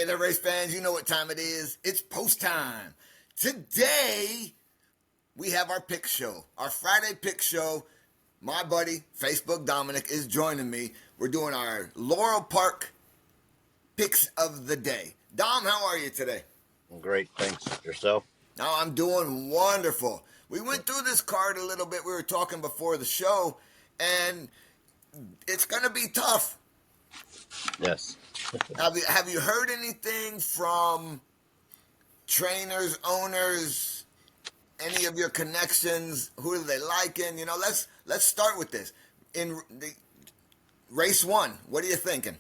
Hey there, race fans. You know what time it is. It's post time. Today, we have our pick show, our Friday pick show. My buddy, Facebook Dominic, is joining me. We're doing our Laurel Park picks of the day. Dom, how are you today? Great, thanks. Yourself? Oh, I'm doing wonderful. We went through this card a little bit. We were talking before the show, and it's going to be tough. Yes. Have you heard anything from trainers, owners, any of your connections? Who are they liking? You know, let's start with this. In the race one, what are you thinking?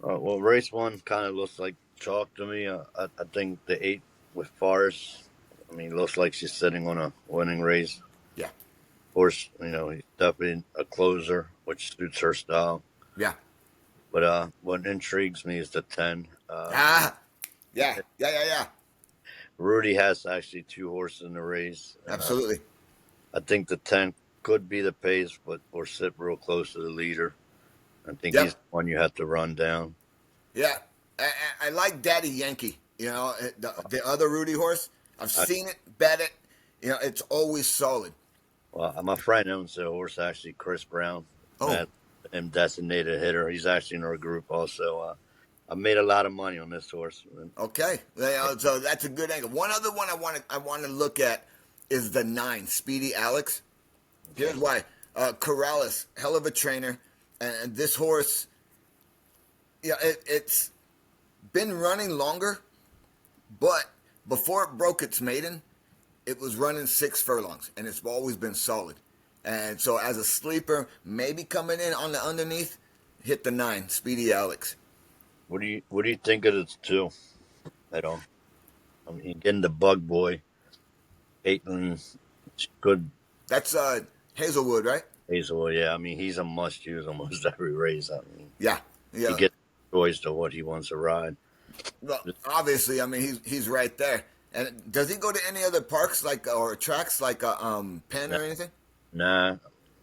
Well, race one kind of looks like chalk to me. I think the 8 with Forrest, I mean, looks like she's sitting on a winning race. Yeah. Of course, he's definitely a closer, which suits her style. Yeah. But what intrigues me is the 10. Yeah. Rudy has actually 2 horses in the race. Absolutely. I think the 10 could be the pace, or sit real close to the leader. I think Yep. he's the one you have to run down. Yeah. I like Daddy Yankee. You know, the other Rudy horse. I've seen it, bet it. You know, it's always solid. Well, my friend owns the horse, actually, Chris Brown. Oh. Him designated hitter. He's actually in our group also. I made a lot of money on this horse. Okay. So that's a good angle. One other one I want to look at is the 9, Speedy Alex. Here's why. Corrales, hell of a trainer. And this horse, yeah, it's been running longer, but before it broke its maiden, it was running 6 furlongs, and it's always been solid. And so as a sleeper, maybe coming in on the underneath, hit the 9, Speedy Alex. What do you think of this too? I mean, getting the Bug Boy, Caitlin, good. That's Hazelwood, right? Hazel, yeah. I mean, he's a must use almost every race. I mean, Yeah. he gets choice to what he wants to ride. Well, obviously, I mean, he's right there. And does he go to any other parks or tracks like Penn or anything? Nah,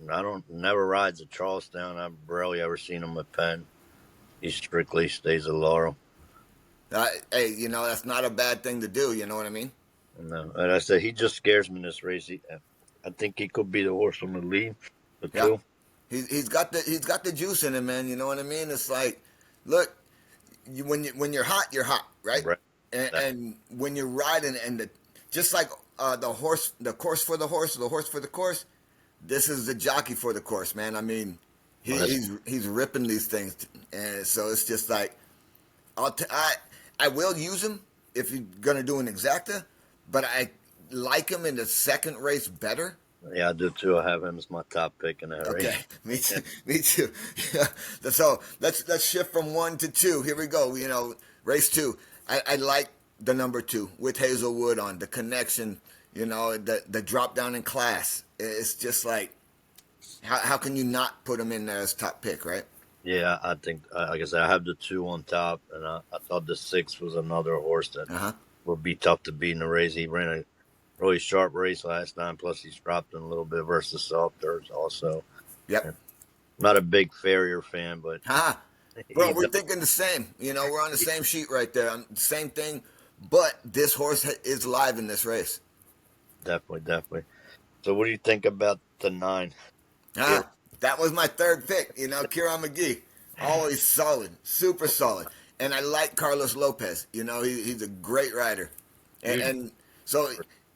I don't. Never rides at Charlestown. I've rarely ever seen him at Penn. He strictly stays at Laurel. Hey, you know, that's not a bad thing to do. You know what I mean? No, and I said he just scares me in this race. I think he could be the horse from the lead. The Yeah. two. He's got the juice in him, man. You know what I mean? It's like, look, when you're hot, right? Right. And when you're riding, just like the course for the horse, the horse for the course. This is the jockey for the course, man. I mean, he's ripping these things, and so it's just like, I will use him if you're gonna do an exacta, but I like him in the second race better. Yeah, I do too. I have him as my top pick in that race. Okay, me too. Me too. Yeah. So let's shift from 1 to 2. Here we go. You know, race 2. I like the number 2 with Hazelwood on the connection. You know, the drop down in class. It's just like, how can you not put him in there as top pick, right? Yeah, I think, like I said, I have the 2 on top, and I thought the 6 was another horse that would be tough to beat in the race. He ran a really sharp race last time, plus he's dropped in a little bit versus softers also. Yep. And not a big Farrier fan, but... Bro, we're thinking the same. You know, we're on the same sheet right there. Same thing, but this horse is live in this race. Definitely. So what do you think about the 9? That was my third pick. You know, Kieran McGee, always solid, super solid. And I like Carlos Lopez. You know, he's a great rider. And so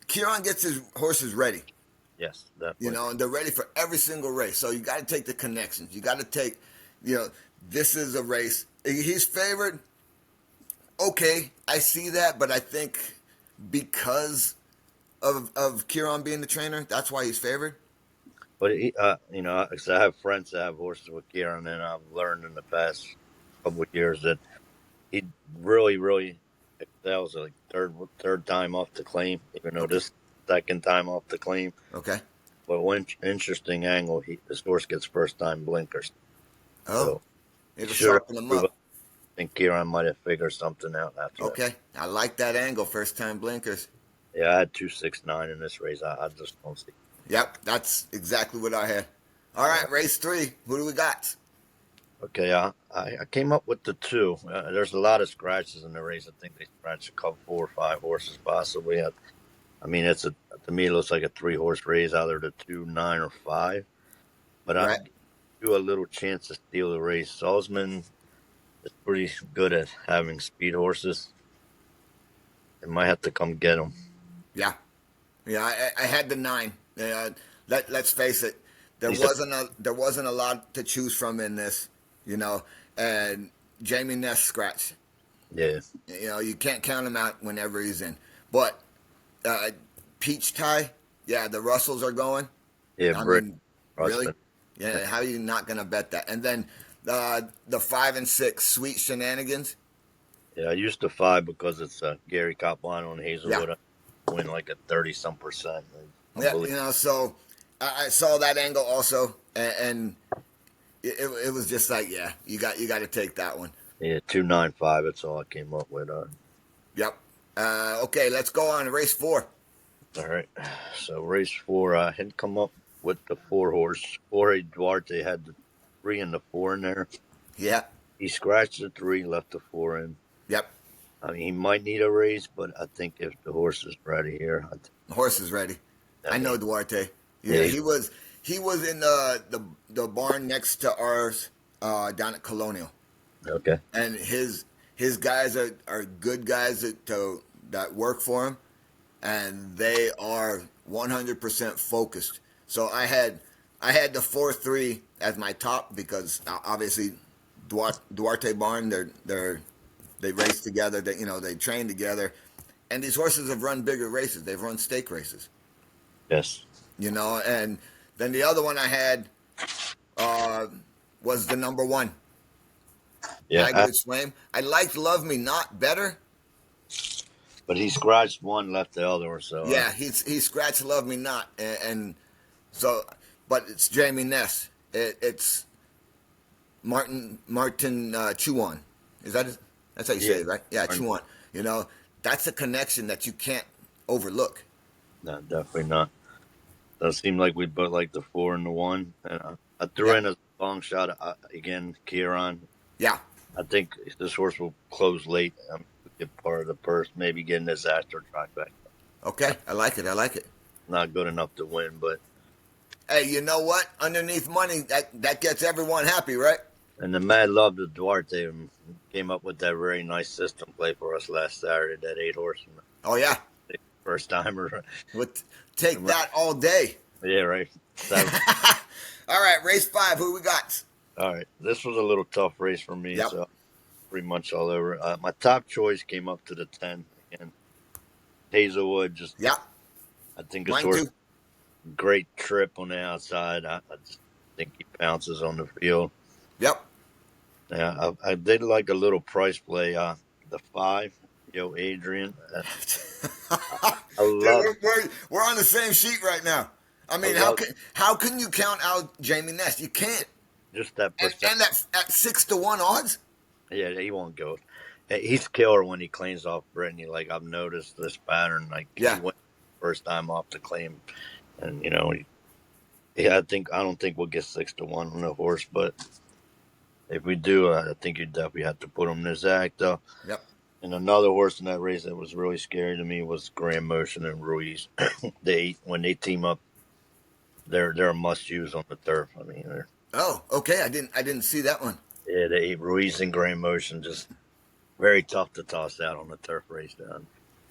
Kieran gets his horses ready. Yes, definitely. You know, and they're ready for every single race. So you got to take the connections. You got to take, you know, this is a race. He's favored. Okay, I see that, but I think because of Kieran being the trainer, that's why he's favored. But you know, I have friends that have horses with Kieran, and I've learned in the past couple of years that he really excels. Like third time off the claim, even though this second time off the claim. Okay. But one interesting angle, this horse gets first time blinkers. Oh, so it'll sharpen him up. I think Kieran might have figured something out after that. I like that angle, first time blinkers. Yeah, I had 269 in this race. I just don't see. Yep, that's exactly what I had. All right, race 3. Who do we got? Okay, I came up with the two. There's a lot of scratches in the race. I think they scratched a couple, 4 or 5 horses possibly. I mean, to me, it looks like a 3 horse race, either the 2, 9, or 5. But I Right. give you a little chance to steal the race. Salzman is pretty good at having speed horses. They might have to come get him. Yeah. Yeah. I had the 9. Let's face it. He's a There wasn't a lot to choose from in this, you know, and Jamie Ness scratch. yeah, You know, you can't count him out whenever he's in. But uh, Peach Tie, yeah, the Russells are going. yeah, I Brick mean, really? Rustin. Yeah, how are you not going to bet that? And then the 5 and 6 Sweet Shenanigans. Yeah, I used to 5 because it's Gary Capuano and Yeah, Hazelwood. I win like a 30-some%. yeah, Unbelievable. so I saw that angle also, and it was just like, yeah, you got to take that one. Yeah, 295. That's all I came up with. Yep. Okay, let's go on to race 4. All right. So race 4, I had come up with the 4 horse. Jorge Duarte had the 3 and the 4 in there. Yeah. He scratched the 3, left the 4 in. Yep. I mean, he might need a race, but I think if the horse is ready here, The horse is ready. I I know mean, Duarte. Yeah, yeah, he was in the barn next to ours down at Colonial. okay, And his guys are good guys that work for him, and they are 100% focused. So I had the 4-3 as my top because obviously Duarte Barn they race together. They train together, and these horses have run bigger races. They've run stake races. yes, And then the other one I had uh, was the number 1. yeah. Tigers Flame. I liked Love Me Not better. But he scratched 1, left the other, so Yeah, he scratched Love Me Not, and so, but it's Jamie Ness. It's Martin Chuan. Is that that's how you say yeah. it, right? Yeah, Chuan. That's a connection that you can't overlook. No, definitely not. Does seem like we put like the 4 and the 1. And I threw Yeah, in a long shot again, Kieran. yeah. I think this horse will close late. We get part of the purse, maybe getting this Astro trifecta. Okay, I like it. I like it. Not good enough to win, but Hey, you know what? Underneath money, that gets everyone happy, right? and the Mad Love to Duarte came up with that very nice system play for us last Saturday. That 8 horse Oh yeah, first timer. would take that all day. Yeah, right. All right, race 5. Who we got? All right, this was a little tough race for me, Yep. so pretty much all over. My top choice came up to the 10 again. Hazelwood, just Yep. I think it's Mine horse too. great trip on the outside. I just think he pounces on the field. Yep. Yeah, I did like a little price play. The 5, Adrian. I Dude, love, we're on the same sheet right now. I I mean, love how can you count out Jamie Ness? You can't. just that And, percent. and at 6-1 odds. Yeah, he won't go. He's killer when he claims off Brittany. Like I've noticed this pattern. Like he Yeah. went first time off the claim, and I don't think we'll get 6-1 on the horse, but if we do, I think you definitely have to put him in his act though. Yep. And another horse in that race that was really scary to me was Grand Motion and Ruiz. When they team up, they're a must use on the turf. I mean, Oh, okay. I didn't see that one. Ruiz and Grand Motion just very tough to toss out on the turf race down.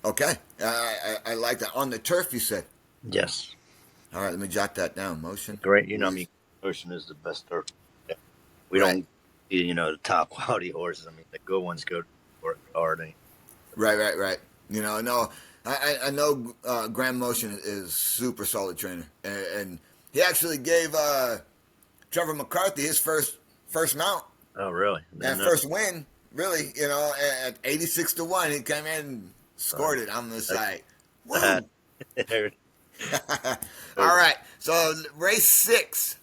Okay. I like that. On the turf, you said. Yes, All right, let me jot that down. Motion. great. I Ruiz. mean, Motion is the best turf. We Right. don't, the top quality horses. I mean, the good ones go to work hard. Right. No, I know Grand Motion is super solid trainer, and he actually gave Trevor McCarthy his first mount Oh, really? and first win. Really, at 86-1, he came in and scored it. I'm just like, woo! All right, so race 6.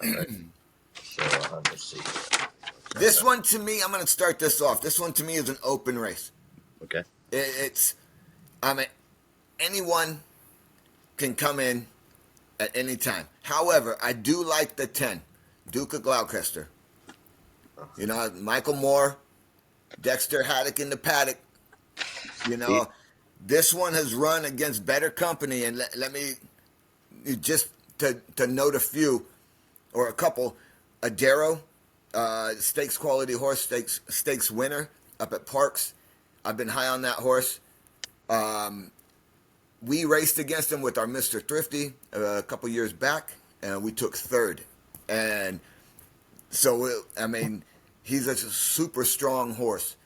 So let's see. This one to me, I'm going to start this off. This one to me is an open race. Okay. It's, I mean, anyone can come in at any time. However, I do like the 10, Duke of Gloucester. You know, Michael Moore, Dexter Haddock in the paddock. You He, know, this one has run against better company, and let me just to note a few or a couple. Adero, stakes quality horse, stakes winner up at Parks. I've been high on that horse. We raced against him with our Mr. Thrifty a couple years back, and we took third. And so, I mean, he's a super strong horse.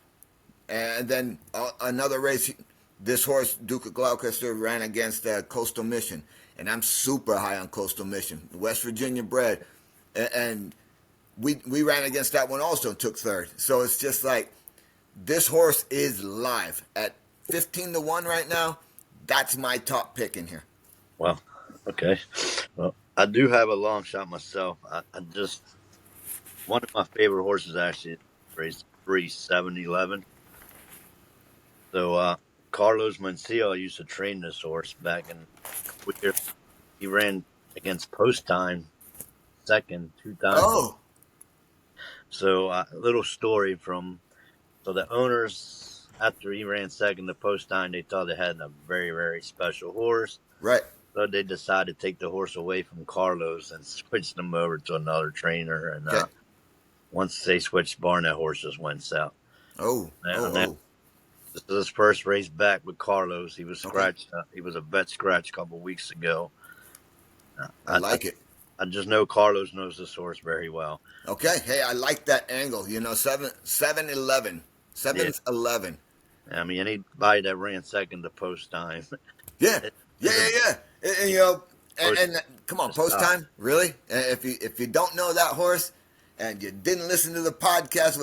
And then another race, this horse, Duke of Gloucester, ran against Coastal Mission. And I'm super high on Coastal Mission, West Virginia bred. And we ran against that one also and took third. So it's just like, this horse is live at 15 to 1 right now. That's my top pick in here. well, okay. Well, I do have a long shot myself. I just one of my favorite horses actually raised 3-7-11. So Carlos Mencia used to train this horse back in a couple years. He ran against Post Time second 2 times. Oh, So a little story from the owners after he ran second to Post Time, they thought they had a very very special horse. right. So they decided to take the horse away from Carlos and switch them over to another trainer. And Okay. once they switched barn, that horse just went south. Oh, And oh, oh. this is his first race back with Carlos. He was Okay. scratched. He was a vet scratch a couple weeks ago. I like it. I just know Carlos knows this horse very well. Okay. Hey, I like that angle. You know, 7-11. Yeah. 7-11. I mean, anybody that ran second to Post Time. Yeah. Yeah, yeah, yeah. And, you know, and come on, Post Post Time. Time, really? If you don't know that horse and you didn't listen to the podcast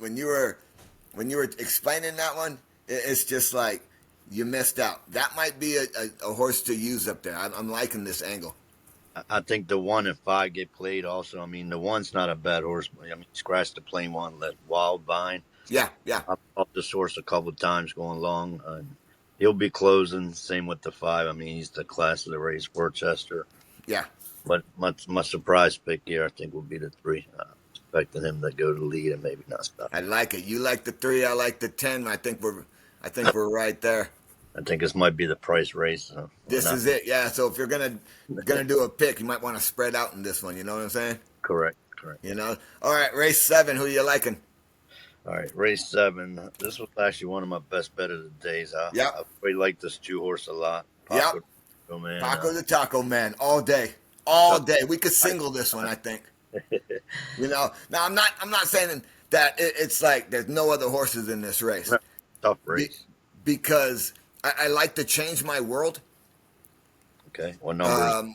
when you were explaining that one, it's just like you missed out. That might be a horse to use up there. I'm liking this angle. I think the 1 and 5 get played also. I mean, the 1's not a bad horse. I mean, scratched the plain one, let Wild Vine. Yeah, yeah, I've off this horse a couple of times going long. He'll be closing. Same with the 5. I mean, he's the class of the race, Worcester. yeah. But my surprise pick here, I think, will be the 3. Expecting him to go to lead and maybe not stop. I like it. You like the 3. I like the 10. I think we're right there. I think this might be the price race. This is it. Yeah. So if you're gonna do a pick, you might want to spread out in this one. You know what I'm saying? Correct. You know. All right. Race 7. Who you liking? All right, race 7. This was actually one of my best bet of the days. Yep. I really like this 2 horse a lot. Yep. Oh, man. Paco the Taco Man all day. All day. We could single this one, I think. You know. Now I'm not saying that it's like there's no other horses in this race. Tough race. Because I like to change my world. Okay. What number?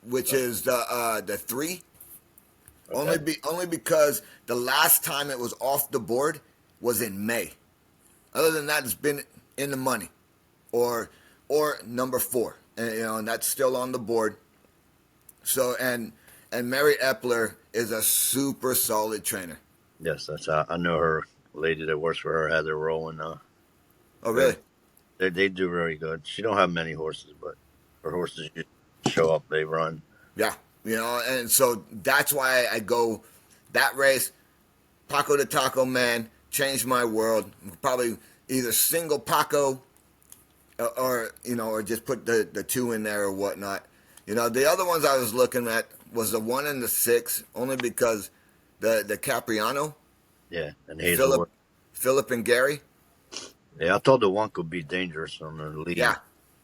Which is the 3. Okay. Only because the last time it was off the board was in May. Other than that, it's been in the money, or number 4, and you know, and that's still on the board. So and Mary Epler is a super solid trainer. Yes, that's I know her. Lady that works for her had her rolling. Oh, really? They do very good. She don't have many horses, but her horses show up, they run. Yeah, you know, and so that's why I go that race. Paco the Taco Man changed my world. Probably either single Paco, or you know, or just put the 2 in there or whatnot. You know, the other ones I was looking at was the 1 and the 6, only because the Capriano, Yeah, and Hazelwood. Philip and Gary. Yeah, I thought the 1 could be dangerous on the lead. Yeah.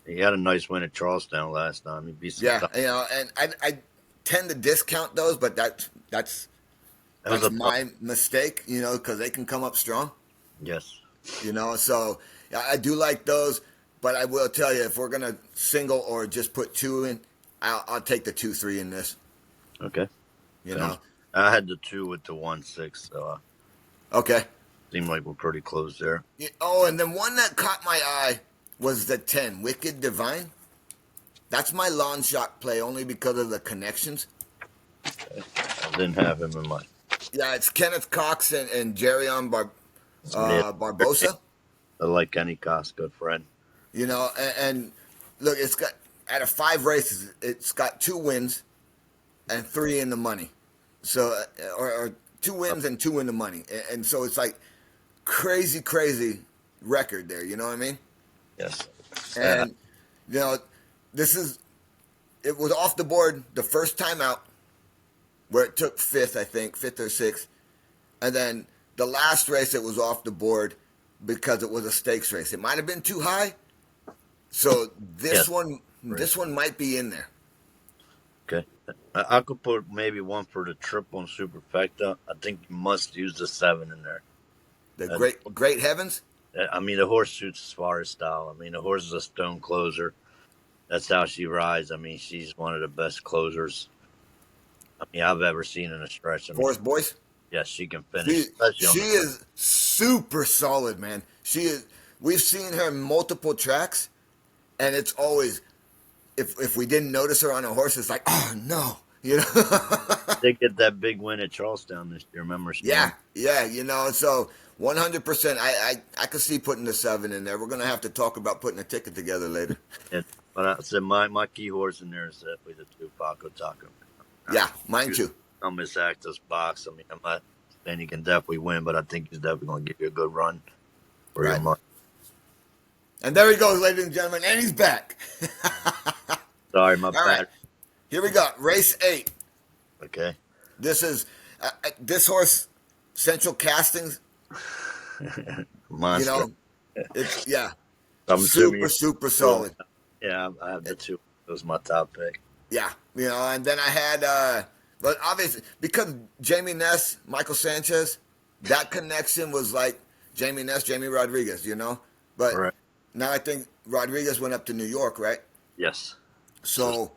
He had a nice win at Charlestown last time. He beat some Yeah, you know, and I tend to discount those, but that's my mistake, you know, because they can come up strong. Yes. You know, so I do like those, but I will tell you, if we're gonna single or just put 2 in, I'll take the 2-3 in this. Okay. You know. I had the 2 with the 1-6, so Okay. seemed like we're pretty close there. Oh, and then one that caught my eye was the 10, Wicked Divine. That's my lawn shot play only because of the connections. Okay. I didn't have him in my. Yeah, it's Kenneth Cox and Jerryon Barbosa. I like Kenny Cox, good friend. You know, and look, it's got out of 5 races, it's got 2 wins and 3 in the money. So, or 2 wins and 2 in the money, and so it's like crazy record there. You know what I mean? Yes. And you know, this is it was off the board the first time out, where it took fifth, I think, fifth or sixth, and then the last race it was off the board because it was a stakes race. It might have been too high, so this one might be in there. Okay. I could put maybe one for the triple and superfecta. I think you must use the 7 in there. The great heavens. I mean, the horse suits Suarez style. I mean, the horse is a stone closer. That's how she rides. I mean, she's one of the best closers I've ever seen in a stretch. I mean, Forest Boys. Yes, she can finish. She is super solid, man. She is. We've seen her in multiple tracks, and it's always if we didn't notice her on a horse, it's like, oh no, you know. They get that big win at Charlestown this year. Remember? Yeah, you know. So 100%, I could see putting the 7 in there. We're gonna have to talk about putting a ticket together later. Yeah, but I said my key horse in there is definitely the 2 Paco Taco. Yeah, mine too. I'll miss Actus box. I mean, I'm not saying he can definitely win, but I think he's definitely going to give you a good run for your money. And there he goes, ladies and gentlemen, and he's back. Sorry, my bad. Right. Here we go, race 8. Okay. This is this horse, Central Castings. Monster. You know, it's I'm super solid. Yeah, I have the 2. It was my top pick. Yeah, you know, and then I had, but obviously because Jamie Ness, Michael Sanchez, that connection was like Jamie Ness, Jamie Rodriguez, you know. But now I think Rodriguez went up to New York, right? Yes. So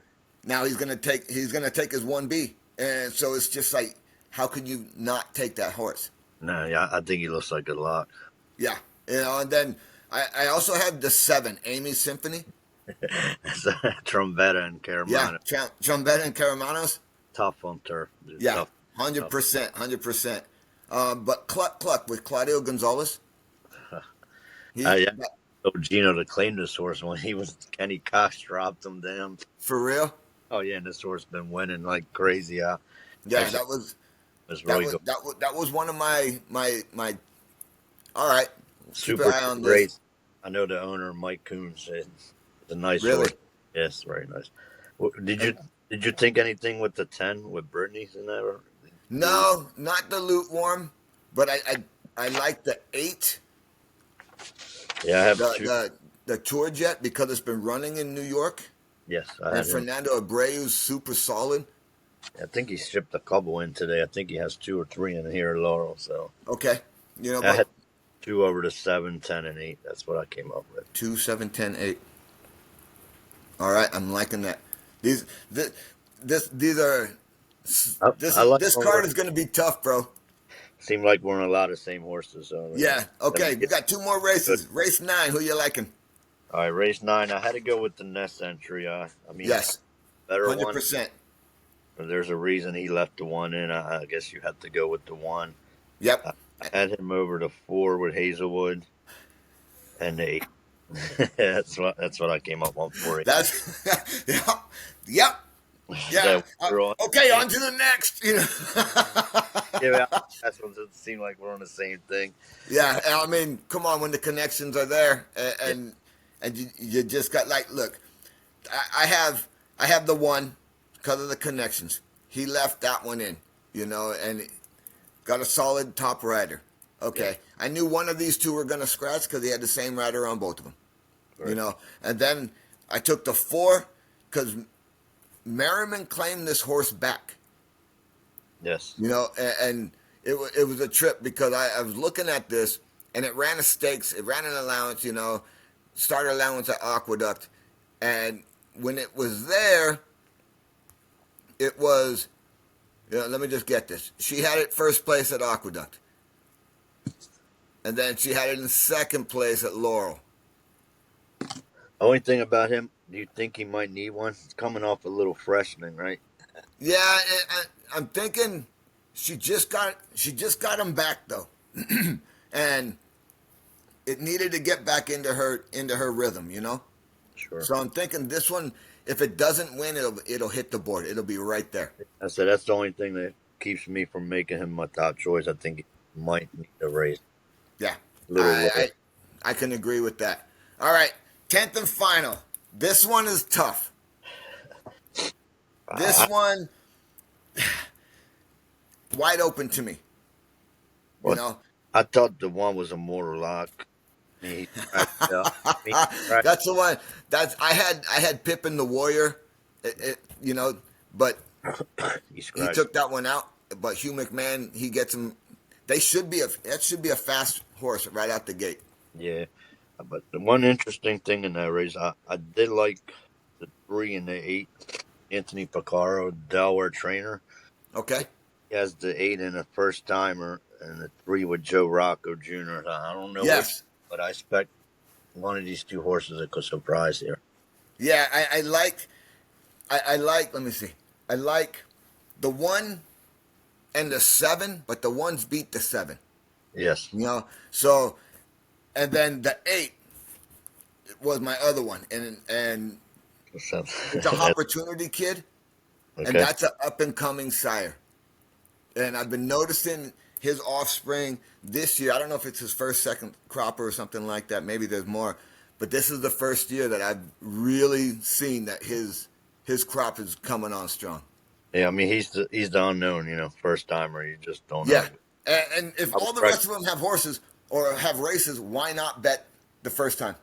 now he's gonna take his 1B, and so it's just like, how could you not take that horse? No, yeah, I think he looks like a lot. Yeah, you know, and then I also had the 7, Amy Symphony. Trombetta and Caramano. Yeah, Trombetta and Caramanos. Tough on turf. Yeah, 100%. But Cluck with Claudio Gonzalez. So Gino to claim this horse when Kenny Cox dropped him down. For real? Oh yeah, and this horse been winning like crazy. Yeah, actually, that was really good. That was one of my. All right, super eye on great. This. I know the owner Mike Coons. It's a nice horse. Yes, very nice. Did you think anything with the 10 with Brittany's in there? No, not the lukewarm, but I like the 8. Yeah, I have the Tour Jet because it's been running in New York. Yes, and Fernando Abreu's super solid. I think he shipped a couple in today. I think he has 2 or 3 in here, Laurel. So okay, you know, I had 2 over to 7, 10, and 8. That's what I came up with. 2, 7, 10, 8. All right, I'm liking that. This card is going to be tough, bro. Seem like we're on a lot of same horses. So yeah. Okay, we got 2 more races. Good. Race 9. Who you liking? All right, race 9. I had to go with the Ness entry. Yes, better 100%. There's a reason he left the 1 in. I guess you have to go with the 1. Yep. I had him over to 4 with Hazelwood, and 8. that's what I came up on for. That's yep. Yeah. Okay, on to the next. You know. Yeah, that's what it seemed like we're on the same thing. Yeah, I mean, come on, when the connections are there, and you just got like, look, I have the 1 because of the connections. He left that one in, you know, and got a solid top rider. Okay, yeah. I knew one of these 2 were going to scratch because he had the same rider on both of them. Right. You know, and then I took the 4 because Merriman claimed this horse back. Yes. You know, and it was a trip because I was looking at this, and it ran a stakes, it ran an allowance, you know, starter allowance at Aqueduct, and when it was there, it was, you know, let me just get this. She had it first place at Aqueduct. And then she had it in second place at Laurel. Only thing about him, do you think he might need one? He's coming off a little freshman, right? Yeah, I'm thinking she just got him back though, and it needed to get back into her rhythm, you know. Sure. So I'm thinking this one, if it doesn't win, it'll hit the board. It'll be right there. I said that's the only thing that keeps me from making him my top choice. I think he might need a race Yeah, a little I, lower. I can agree with that. All right, 10th and final. This one is tough. This I, one, wide open to me. You but know, I thought the one was a mortal lock. I mean, he scratched it up. I mean, that's the one. That's I had Pippin the Warrior, you know, but he he scratched. took that one out. But Hugh McMahon, he gets him. That should be a fast horse right out the gate. Yeah, but the one interesting thing in that race, I did like the 3 and the 8. Anthony Picaro, Delaware trainer. Okay. He has the 8 in a first timer and the 3 with Joe Rocco Jr. I don't know which, Yes. but I expect one of these two horses that could surprise here. Yeah, I like. I like. Let me see. I like the 1 and the 7, but the ones beat the 7. Yes. You know. So, and then the 8 was my other one, and So, it's a opportunity kid, and okay. that's an up and coming sire. And I've been noticing his offspring this year. I don't know if it's his first, second cropper or something like that. Maybe there's more, but this is the first year that I've really seen that his crop is coming on strong. Yeah, I mean he's the unknown, first timer. You just don't Yeah, know. and if I would all the rec- rest of them have horses or have races, why not bet the first time?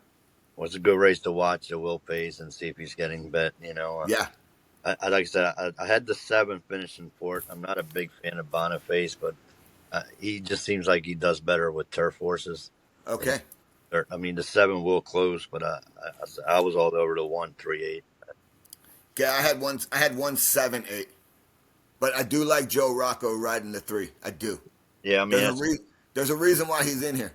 was a good race to watch. The Will Pace and see if he's getting bet. Yeah, I like I said, I had the 7 finishing fourth. I'm not a big fan of Boniface, but he just seems like he does better with turf horses. Than okay. dirt. I mean, the 7 will close, but I was all over the 1-3-8. Okay, I had 1-7-8, but I do like Joe Rocco riding the 3. I do. Yeah, I mean, There's a there's a reason why he's in here.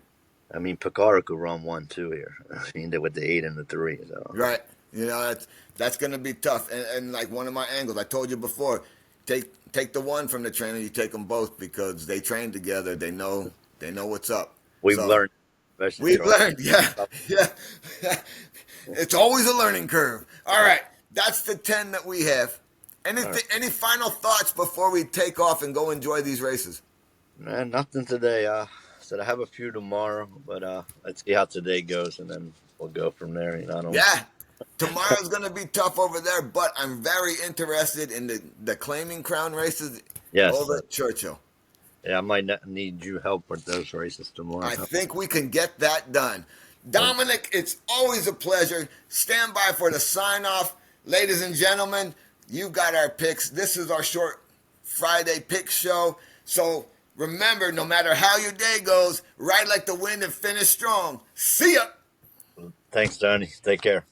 Picard could run 1-2 here. I mean, with the 8 and the 3. So Right. You know, that's going to be tough. And like one of my angles, I told you before, take the one from the trainer, you take them both because they train together. They know what's up. we've So learned, especially we've Charlie. learned, yeah, yeah. It's always a learning curve. All right, that's the 10 that we have. All right. Any final thoughts before we take off and go enjoy these races? Man, nothing today. Said I have a few tomorrow, but let's see how today goes, and then we'll go from there. I don't. Yeah. Tomorrow's going to be tough over there, but I'm very interested in the claiming crown races Yes. over at Churchill. Yeah, I might need you help with those races tomorrow. I think we can get that done. Dominic, it's always a pleasure. Stand by for the sign off. Ladies and gentlemen, you got our picks. This is our short Friday pick show. So remember, no matter how your day goes, ride like the wind and finish strong. See ya. Thanks, Tony. Take care.